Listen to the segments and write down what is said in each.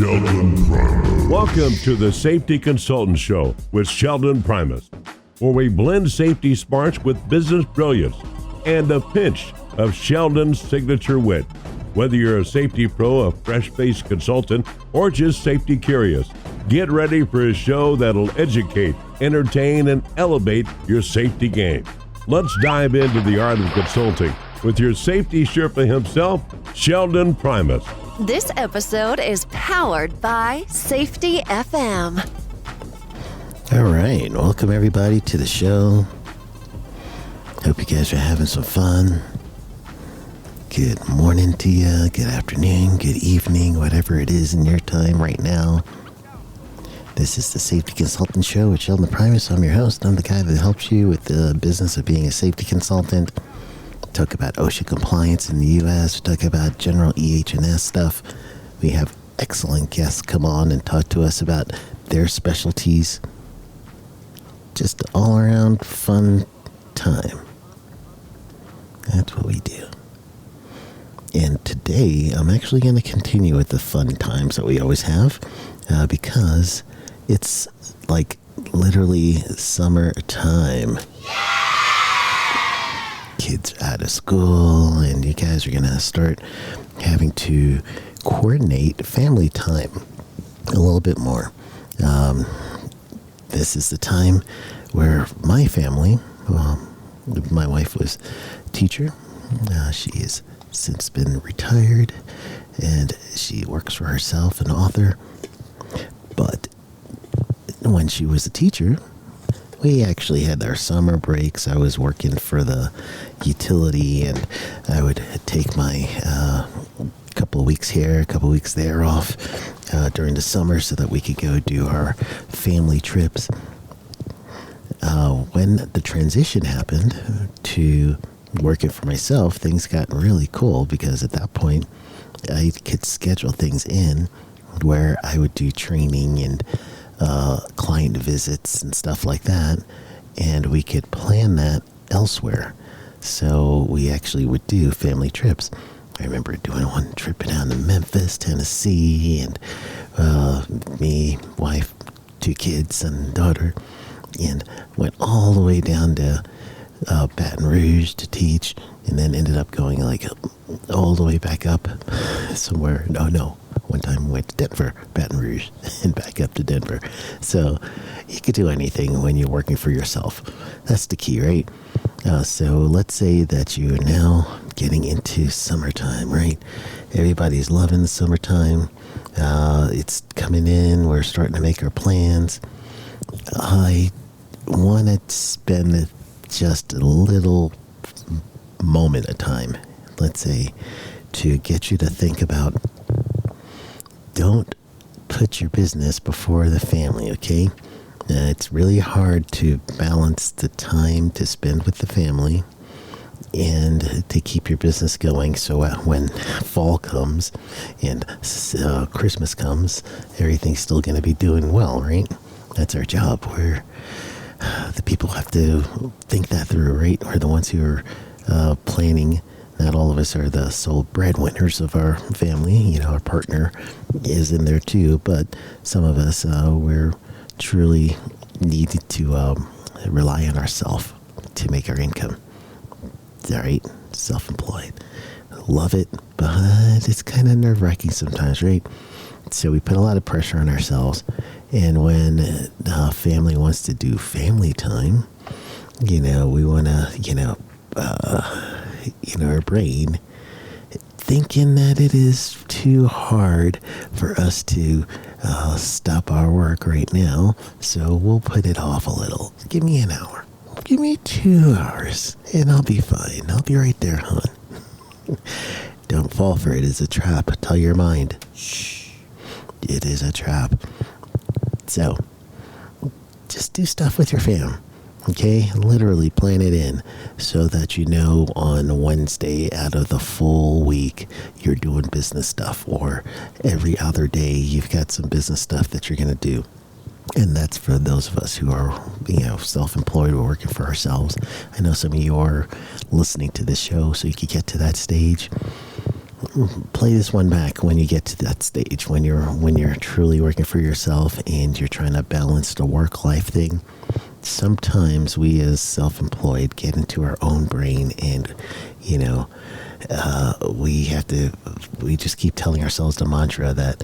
Sheldon Primus. Welcome to the Safety Consultant Show with Sheldon Primus, where we blend safety smarts with business brilliance and a pinch of Sheldon's signature wit. Whether you're a safety pro, a fresh-faced consultant, or just safety curious, get ready for a show that'll educate, entertain, and elevate your safety game. Let's dive into the art of consulting with your safety Sherpa himself, Sheldon Primus. This episode is powered by Safety FM. All right, welcome everybody to the show. Hope you guys are having some fun. Good morning to you, good afternoon, good evening, whatever it is in your time right now. This is the Safety Consultant Show with Sheldon Primus. I'm your host. I'm the guy that helps you with the business of being a safety consultant. Talk about OSHA compliance in the U.S. Talk about general EH&S stuff. We have excellent guests come on and talk to us about their specialties. Just all around fun time. That's what we do. And today, I'm actually going to continue with the fun times that we always have because it's like literally summertime. Kids are out of school, and you guys are going to start having to coordinate family time a little bit more. This is the time where my family, my wife was a teacher. She has since been retired, and she works for herself, an author. But when she was a teacher, we actually had our summer breaks. I was working for the utility, and I would take my couple of weeks here, a couple of weeks there off during the summer so that we could go do our family trips. When the transition happened to working for myself, things got really cool because at that point I could schedule things in where I would do training and client visits and stuff like that, and we could plan that elsewhere. So we actually would do family trips. I remember doing one trip down to Memphis, Tennessee, and me, wife, 2 kids, and daughter, and went all the way down to Baton Rouge to teach, and then ended up going like all the way back up somewhere. No. One time we went to Denver, Baton Rouge, and back up to Denver. So you could do anything when you're working for yourself. That's the key, right? So let's say that you are now getting into summertime, right? Everybody's loving the summertime. It's coming in. We're starting to make our plans. I want to spend just a little moment of time, let's say, to get you to think about, don't put your business before the family, okay? It's really hard to balance the time to spend with the family and to keep your business going. So when fall comes and Christmas comes, everything's still going to be doing well, right? That's our job. We're the people have to think that through, right? We're the ones who are planning. Not all of us are the sole breadwinners of our family. You know, our partner is in there too, but some of us, we're truly needed to rely on ourselves to make our income. All right? Self-employed. Love it, but it's kind of nerve-wracking sometimes, right? So we put a lot of pressure on ourselves. And when family wants to do family time, you know, we want to, in our brain, thinking that it is too hard for us to stop our work right now, so we'll put it off a little. Give me an hour. Give me 2 hours, and I'll be fine. I'll be right there, hon. Don't fall for it. It's a trap. Tell your mind, shh, it is a trap. So, just do stuff with your fam. Okay, literally plan it in so that you know on Wednesday out of the full week you're doing business stuff, or every other day you've got some business stuff that you're going to do. And that's for those of us who are, self-employed or working for ourselves. I know some of you are listening to this show so you can get to that stage. play this one back when you get to that stage, when you're truly working for yourself and you're trying to balance the work-life thing. Sometimes we as self-employed get into our own brain and, we just keep telling ourselves the mantra that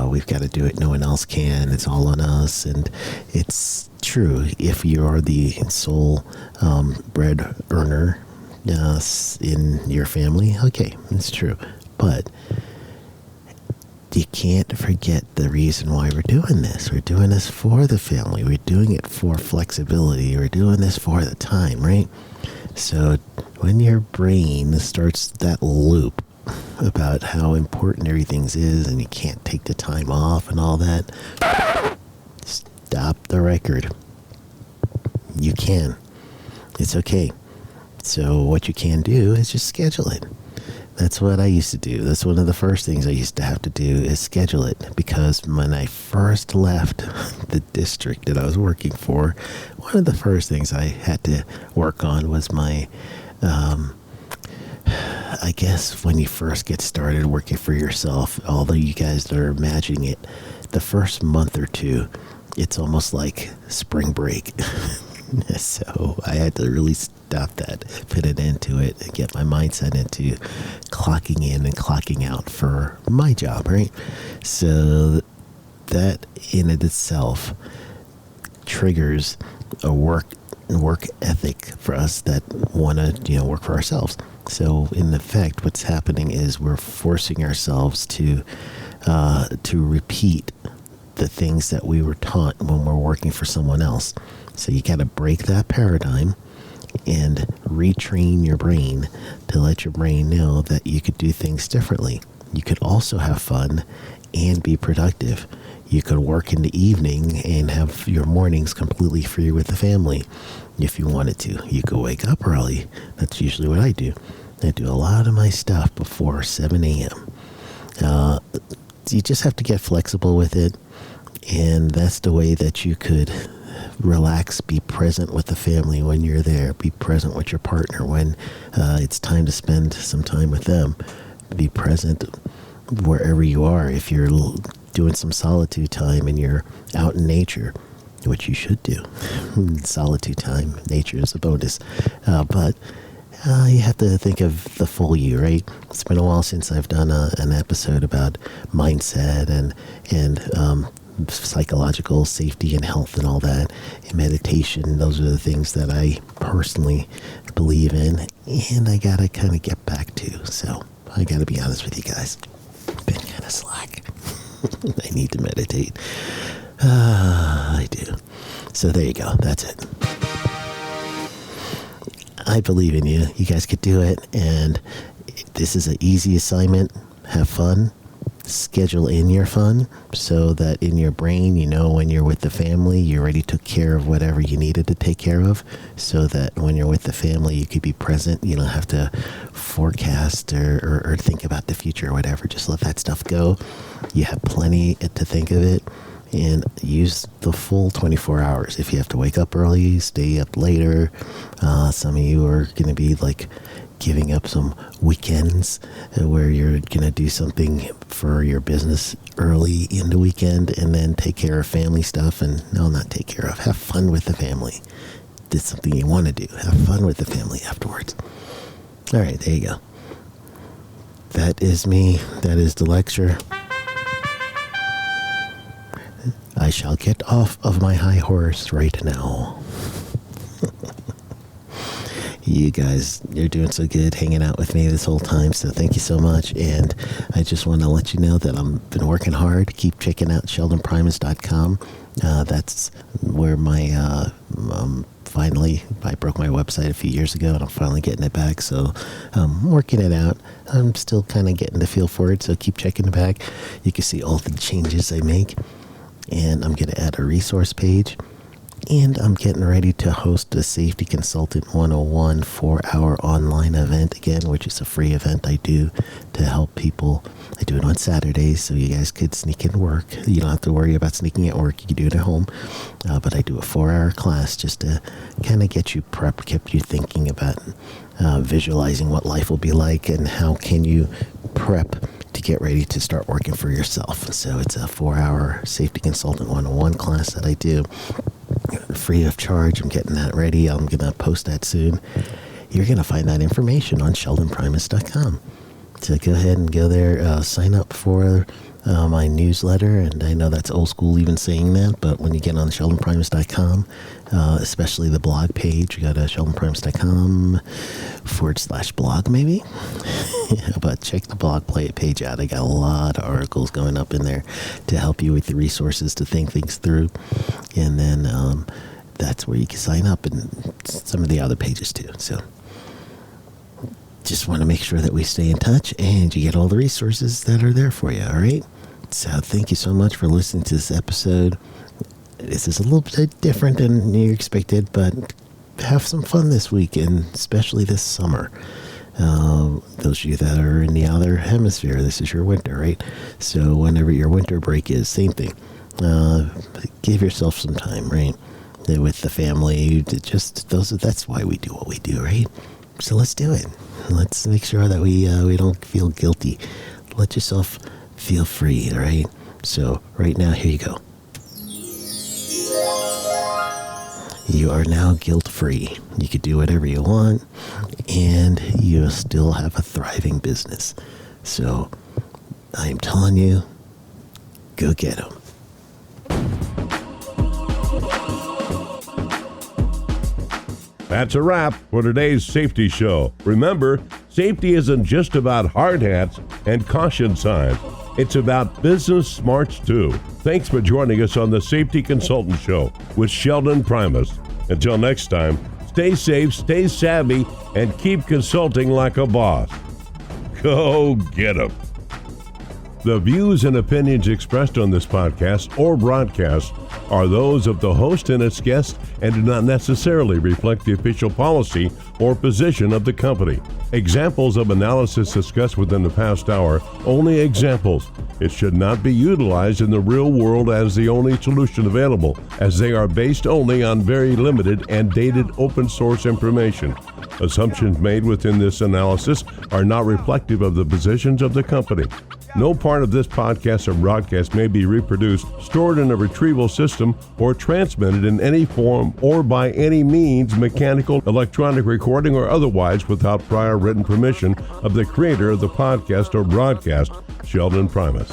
we've got to do it, no one else can, it's all on us. And it's true if you are the sole bread earner in your family. Okay, it's true. But you can't forget the reason why we're doing this. We're doing this for the family. We're doing it for flexibility. We're doing this for the time, right? So when your brain starts that loop about how important everything is and you can't take the time off and all that, stop the record. You can. It's okay. So what you can do is just schedule it. That's what I used to do. That's one of the first things I used to have to do is schedule it, because when I first left the district that I was working for, one of the first things I had to work on was my, I guess when you first get started working for yourself, although you guys are imagining it, the first month or two, it's almost like spring break. So I had to really stop that, put it into it, and get my mindset into clocking in and clocking out for my job, right? So that in it itself triggers a work ethic for us that want to work for ourselves. So in effect, what's happening is we're forcing ourselves to repeat the things that we were taught when we're working for someone else. So you got to break that paradigm and retrain your brain to let your brain know that you could do things differently. You could also have fun and be productive. You could work in the evening and have your mornings completely free with the family if you wanted to. You could wake up early. That's usually what I do. I do a lot of my stuff before 7 a.m. You just have to get flexible with it, and that's the way that you could relax, be present with the family when you're there, be present with your partner when it's time to spend some time with them, be present wherever you are. If you're doing some solitude time and you're out in nature, which you should do, solitude time, nature is a bonus, but you have to think of the full you, right? It's been a while since I've done an episode about mindset and psychological safety and health and all that, and meditation. Those are the things that I personally believe in, and I gotta kind of get back to. So I gotta be honest with you guys, been kind of slack. I need to meditate. I do. So there you go. That's it. I believe in you. You guys could do it, and this is an easy assignment. Have fun. Schedule in your fun so that in your brain, when you're with the family, you already took care of whatever you needed to take care of, so that when you're with the family, you could be present. You don't have to forecast or think about the future or whatever. Just let that stuff go. You have plenty to think of it, and use the full 24 hours. If you have to wake up early, stay up later. Some of you are going to be like giving up some weekends where you're going to do something for your business early in the weekend and then take care of family stuff. And no, not take care of, have fun with the family. It's something you want to do. Have fun with the family afterwards. All right, there you go. That is me. That is the lecture. I shall get off of my high horse right now. You guys, you're doing so good hanging out with me this whole time, so thank you so much. And I just want to let you know that I've been working hard. Keep checking out sheldonprimus.com. That's where my finally, I broke my website a few years ago, and I'm finally getting it back, so I'm working it out. I'm still kind of getting the feel for it, so keep checking it back. You can see all the changes I make, and I'm going to add a resource page. And I'm getting ready to host a Safety Consultant 101 4-hour online event again, which is a free event I do to help people. I do it on Saturdays, so you guys could sneak in work. You don't have to worry about sneaking at work. You can do it at home. But I do a 4-hour class just to kind of get you prepped, get you thinking about visualizing what life will be like and how can you prep to get ready to start working for yourself. So it's a 4-hour Safety Consultant 101 class that I do. Free of charge. I'm getting that ready. I'm going to post that soon. You're going to find that information on sheldonprimus.com. So go ahead and go there, sign up for my newsletter. And I know that's old school even saying that, but when you get on sheldonprimus.com, especially the blog page, you go to sheldonprimus.com/blog maybe. But check the blog page out. I got a lot of articles going up in there to help you with the resources to think things through. And then that's where you can sign up, and some of the other pages too. So just want to make sure that we stay in touch and you get all the resources that are there for you. All right. So thank you so much for listening to this episode. This is a little bit different than you expected, but have some fun this week, and especially this summer. Those of you that are in the other hemisphere, this is your winter, right? So whenever your winter break is, same thing. Give yourself some time, right? With the family. That's why we do what we do, right? So let's do it. Let's make sure that we don't feel guilty. Let yourself feel free, all right? So right now, here you go. You are now guilt-free. You can do whatever you want, and you still have a thriving business. So I'm telling you, go get them. That's a wrap for today's safety show. Remember, safety isn't just about hard hats and caution signs. It's about business smarts too. Thanks for joining us on the Safety Consultant Show with Sheldon Primus. Until next time, stay safe, stay savvy, and keep consulting like a boss. Go get 'em. The views and opinions expressed on this podcast or broadcast are those of the host and its guests and do not necessarily reflect the official policy or position of the company. Examples of analysis discussed within the past hour, only examples. It should not be utilized in the real world as the only solution available, as they are based only on very limited and dated open source information. Assumptions made within this analysis are not reflective of the positions of the company. No part of this podcast or broadcast may be reproduced, stored in a retrieval system, or transmitted in any form or by any means, mechanical, electronic recording, or otherwise, without prior written permission of the creator of the podcast or broadcast, Sheldon Primus.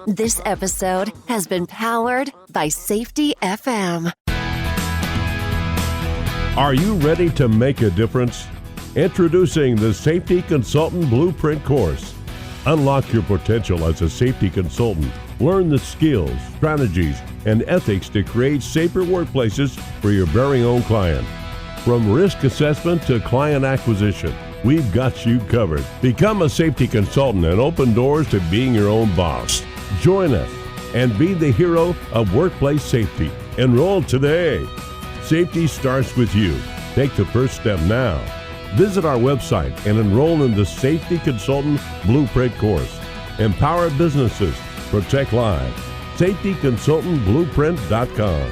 This episode has been powered by Safety FM. Are you ready to make a difference? Introducing the Safety Consultant Blueprint course. Unlock your potential as a safety consultant. Learn the skills, strategies, and ethics to create safer workplaces for your very own client. From risk assessment to client acquisition, we've got you covered. Become a safety consultant and open doors to being your own boss. Join us and be the hero of workplace safety. Enroll today. Safety starts with you. Take the first step now. Visit our website and enroll in the Safety Consultant Blueprint course. Empower businesses. Protect lives. SafetyConsultantBlueprint.com.